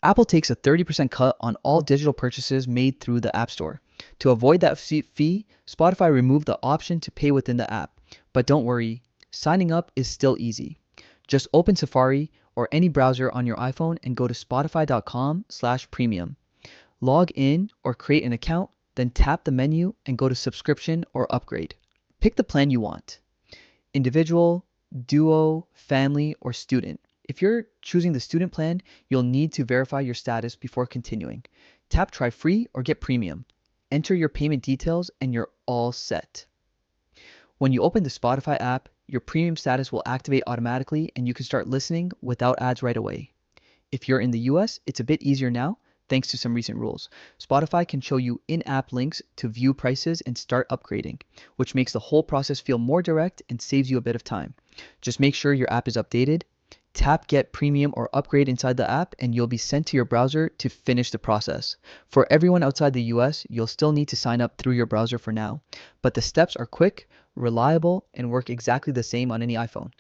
Apple takes a 30% cut on all digital purchases made through the App Store. To avoid that fee, Spotify removed the option to pay within the app. But don't worry, signing up is still easy. Just open Safari or any browser on your iPhone and go to spotify.com/premium. Log in or create an account, then tap the menu and go to subscription or upgrade. Pick the plan you want: individual, duo, family, or student. If you're choosing the student plan, you'll need to verify your status before continuing. Tap try free or get premium. Enter your payment details and you're all set. When you open the Spotify app, your premium status will activate automatically and you can start listening without ads right away. If you're in the US, it's a bit easier now thanks to some recent rules. Spotify can show you in-app links to view prices and start upgrading, which makes the whole process feel more direct and saves you a bit of time. Just make sure your app is updated. Tap Get Premium or Upgrade inside the app and you'll be sent to your browser to finish the process. For everyone outside the US, you'll still need to sign up through your browser for now, but the steps are quick, reliable, and work exactly the same on any iPhone.